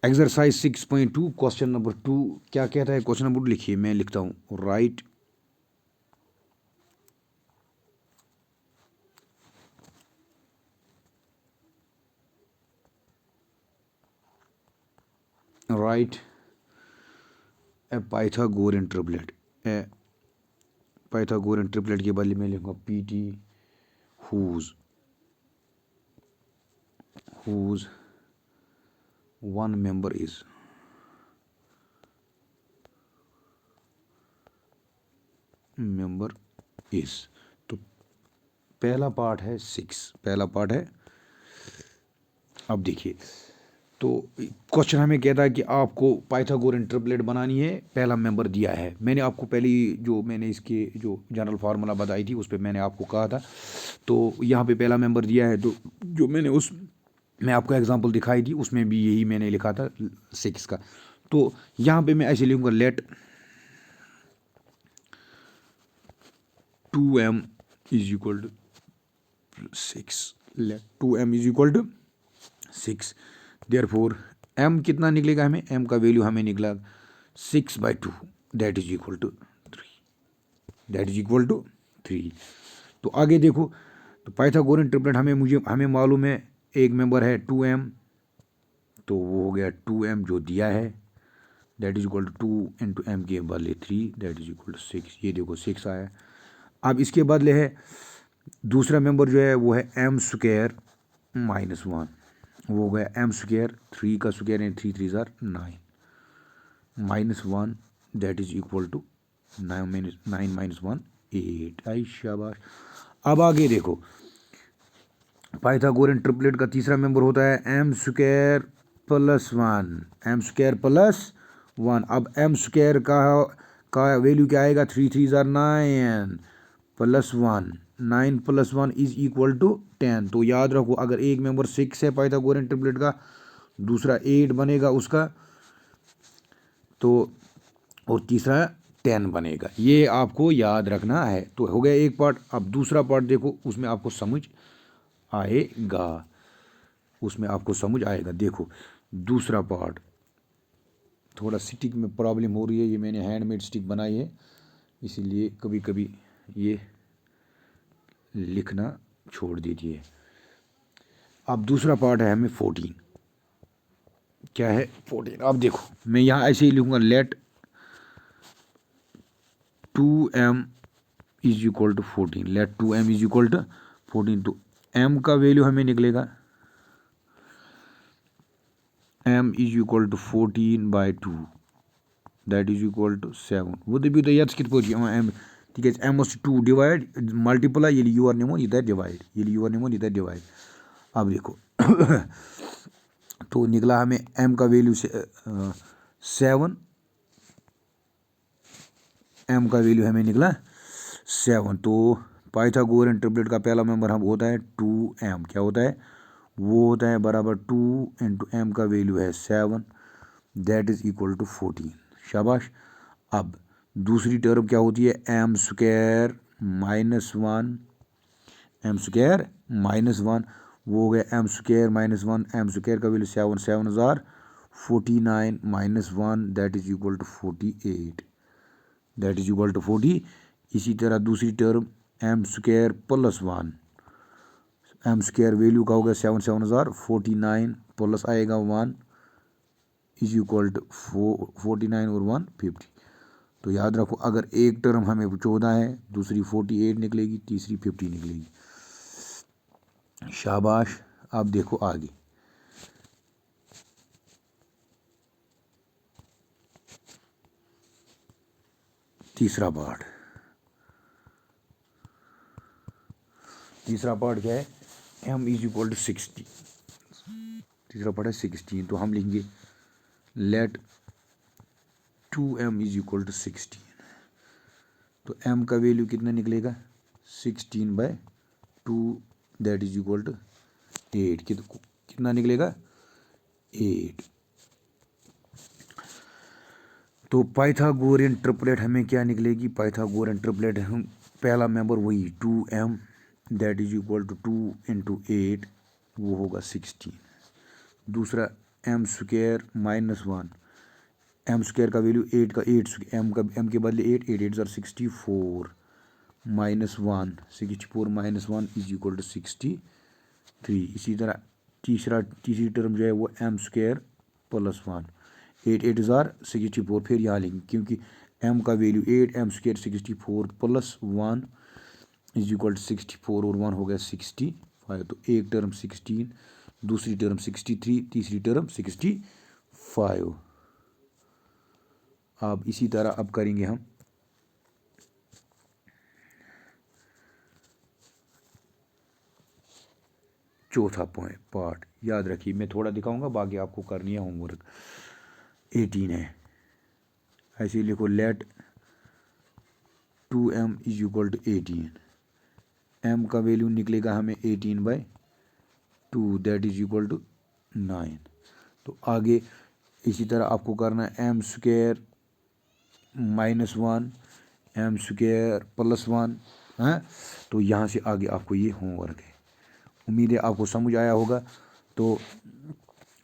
Exercise 6.2 question number 2 क्या कहता है? क्वेश्चन नंबर 2 लिखिए, मैं लिखता हूँ। Right right a Pythagorean triplet. A Pythagorean triplet के बदले में लिखूंगा PT whose one member is तो पहला पार्ट है 6, पहला पार्ट है। अब देखिए, तो क्वेश्चन हमें कहता है कि आपको पाइथागोरियन ट्रिपलेट बनानी है, पहला मेंबर दिया है। मैंने आपको पहले जो मैंने इसके जो जनरल फार्मूला बताई थी उस पर मैंने आपको कहा था। तो यहाँ पे पहला मेंबर दिया है, तो जो मैं आपको एग्जांपल दिखाई थी उसमें भी यही मैंने लिखा था 6 का। तो यहाँ पे मैं ऐसे लिखूंगा let 2m is equal to 6, let 2m is equal to 6। Therefore m कितना निकलेगा? हमें m का वैल्यू हमें निकला 6/2, दैट इज इक्वल टू 3। तो आगे देखो, तो पाइथागोरियन ट्रिपलेट हमें मालूम है, एक मेंबर है 2m, तो वो हो गया 2m जो दिया है, that is equal to 2 into m के बदले 3, दैट इज इक्वल टू 6। ये देखो 6 आया। अब इसके बदले है दूसरा मेंबर जो है वो है m स्क्वायर माइनस 1, वो हो गया m स्क्वायर, 3 का स्क्वायर है 3 3 ज़ार 9 minus 1, that is equal to 9 minus 1 8। आई शाबाश। अब आगे देखो, पाइथागोरियन ट्रिपलेट का तीसरा मेंबर होता है m square plus 1, m square plus 1। अब m स्क्वायर का वैल्यू क्या आएगा? 3 3 ज़ार 9 plus 1, 9 plus 1 is equal to 10। तो याद रखो, अगर एक मेंबर 6 है पाइथागोरियन ट्रिपलेट का, दूसरा 8 बनेगा उसका, तो और तीसरा 10 बनेगा। ये आपको याद रखना है। तो हो गया एक पार्ट। अब दूसरा पार्ट देखो, उसमें आपको समझ आएगा। देखो दूसरा पार्ट, थोड़ा स्टिक में प्रॉब्लम हो रही है, ये मैंने हैंडमेड स्टिक बनाई है, इसीलिए कभी कभी ये लिखना छोड़ दीजिए। अब दूसरा पार्ट है हमें 14। क्या है? 14। अब देखो, मैं यहाँ ऐसे ही लिखूंगा let 2m is equal to 14, let 2m is equal to 14। तो m का वैल्यू हमें निकलेगा, m is equal to 14/2, that is equal to 7। वो दबियो तो याद कित पॉइंट m तिकेज m मस्ट 2 डिवाइड मल्टीप्लाई ये यूर निमोन इधर डिवाइड, ये यूर निमोन इधर डिवाइड। अब देखो तो निकला हमें m का वैल्यू 7, m का वैल्यू हमें निकला 7। तो पाइथागोरियन ट्रिपलेट का पहला मेंबर हम होता है 2m, क्या होता है? वो होता है बराबर 2 इंटू m का वैल्यू है 7, दैट इज इक्वल टू 14। शाबाश। अब दूसरी टर्म क्या होती है? m square minus 1, m square minus 1, वो हो गया m square minus 1, m square का वैल्यू 7 7 ज़ार 49 minus 1, that is equal to 48, that is equal to 40। इसी तरह दूसरी term m square plus 1, m square value का होगा 7 7 ज़ार 49 प्लस आएगा 1 इज इक्वल टू 49 और 1 50। तो याद रखो, अगर एक टर्म हमें 14 है, दूसरी 48 निकलेगी, तीसरी 50 निकलेगी। शाबाश। अब देखो आगे, तीसरा पार्ट क्या है? m is equal to 60। तीसरा पार्ट है 16। तो हम लिखेंगे let 2m is equal to 16। तो m का वैल्यू कितना निकलेगा? 16/2, दैट इज इक्वल टू 8। कितना निकलेगा? 8। तो पाइथागोरियन ट्रिपलेट हमें क्या निकलेगी? पाइथागोरियन ट्रिपलेट हम पहला मेंबर वही 2m, that is equal to 2 into 8, वो होगा 16। दूसरा m square minus one, m square का वैल्यू 8 का 8, एम के बदले 8, 8 8 ज़र 64 minus one, 64 minus one is equal to 63। इसी तरह तीसरी टर्म जो है वो एम स्क्वायर प्लस वन, 8 8 ज़र 64, फिर यहाँ लिखेंगे क्योंकि एम का value 8, m square 64 plus one is equal to 64 और वन हो गया 65। तो एक टर्म 16, दूसरी टर्म 63, तीसरी टर्म 65। अब इसी तरह अब करेंगे हम चौथा पार्ट। याद रखिए, मैं थोड़ा दिखाऊंगा, बाकी आपको करनी है होमवर्क। 18 है, ऐसे लिखो let 2m is equal to 18। m का वैल्यू निकलेगा हमें 18/2 दैट इज इक्वल टू 9। तो आगे इसी तरह आपको करना है m square minus one, m square plus one है। तो यहाँ से आगे आपको ये होमवर्क है। उम्मीद है आपको समझ आया होगा। तो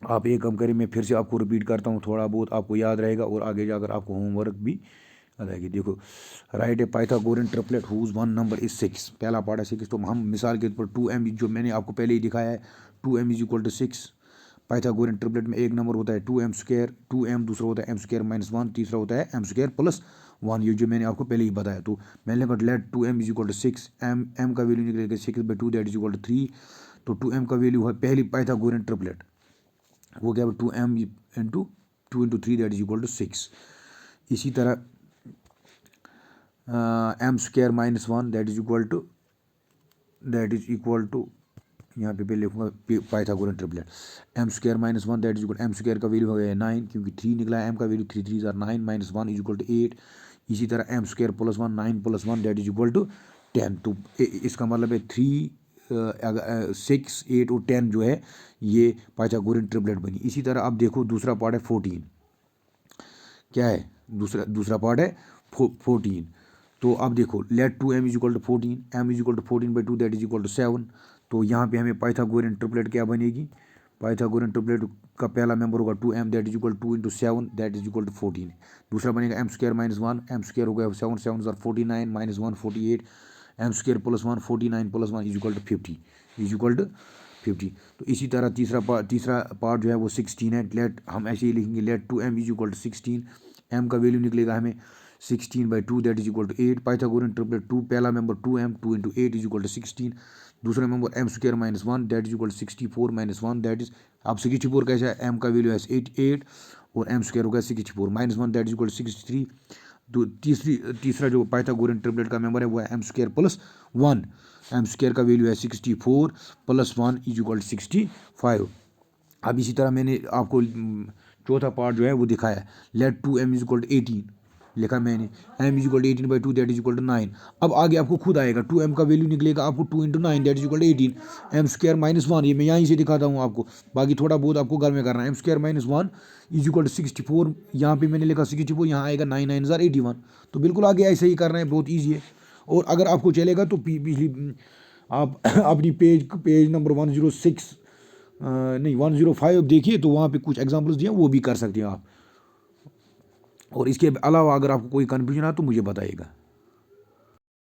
आप एक काम करें, मैं फिर से आपको रिपीट करता हूँ, थोड़ा बहुत आपको याद रहेगा और आगे जाकर आपको होमवर्क भी याद रहेगी। देखो, right a Pythagorean triplet whose one number is 6। पहला पार्ट है 6। तो हम मिसाल के तौर पर 2m जो मैंने आपको पहले ही दिखाया है, 2m is equal to 6। Pythagorean triplet में एक नंबर होता है 2m स्क्वायर, 2m दूसरा होता है m स्क्वायर माइनस वन, तीसरा होता है m स्क्वायर प्लस वन, ये जो मैंने आपको पहले ही बताया। तो मैंने कहा let 2m is equal to 6, m का वैल्यू निकलेगा 6/2 दैट इज इक्वल टू 3। तो 2m का वैल्यू है पहली पाइथागोरियन ट्रिपलेट, वो क्या है 2m into 2 × 3 that is equal to 6। इसी तरह m square minus one that is equal to यहाँ पे पहले लिखूंगा Pythagorean triplet, m square minus one that is equal, m square का वैल्यू हो गया 9 क्योंकि 3 निकला है, m का वैल्यू 3 3 ज़र 9 minus one is equal to 8। इसी तरह m square plus one, 9 plus one that is equal to 10। तो इसका मतलब है 3 6 8 और 10 जो है ये पाइथागोरियन ट्रिपलेट बनी। इसी तरह अब देखो दूसरा पार्ट है 14। क्या है दूसरा पार्ट है 14। तो अब देखो let 2m is equal to 14, m is equal to 14/2 that is equal to 7। तो यहाँ पे हमें पाइथागोरियन ट्रिपलेट क्या बनेगी, पाइथागोरियन ट्रिपलेट का पहला मेंबर होगा 2m that is equal to 2 × 7 that is equal to 14। दूसरा बनेगा m square minus one, m square हो गया 7 7 ज़र 49 minus one 48, m square plus one 49 plus one is equal to 50 is equal to 50। तो इसी तरह तीसरा पार्ट जो है वो 16 है। लेट हम ऐसे ही लिखेंगे let 2m is equal to 16, m का वैल्यू निकलेगा हमें 16/2 that is equal to 8। Pythagorean triplet 2 पहला member 2m 2 × 8 is equal to 16। दूसरा member m square minus one that is equal to 64 minus one that is, अब 64 कैसा है, m का value है 8 और m स्क्वायर होगा 64 minus one that is equal to 63। तो तीसरा जो पाइथागोरियन ट्रिपलेट का मेंबर है वो है m square plus one, m square का वैल्यू है 64 plus one is equal to 65। अब इसी तरह मैंने आपको चौथा पार्ट जो है वो दिखाया है, late 2m is equal to 18 लिखा मैंने, m is equal to 18/2 that is equal to 9। अब आगे आपको खुद आएगा 2m का वैल्यू निकलेगा आपको 2 × 9 that is equal to 18, m square minus one, ये मैं यहीं से दिखाता हूँ आपको, बाकी थोड़ा बहुत आपको घर में करना है। m square minus one is equal to 64, यहाँ पे मैंने लिखा 64, यहाँ आएगा 9 9 ज़र 81। तो बिल्कुल आगे ऐसे ही करना है, बहुत ईजी है। और अगर आपको चलेगा तो पिछली आप अपनी पेज नंबर 106 नहीं 105 देखिए, तो वहाँ पे कुछ एग्जांपल्स दिए वो भी कर सकते हैं आप। और इसके अलावा अगर आपको कोई कन्फ्यूजन है तो मुझे बताइएगा।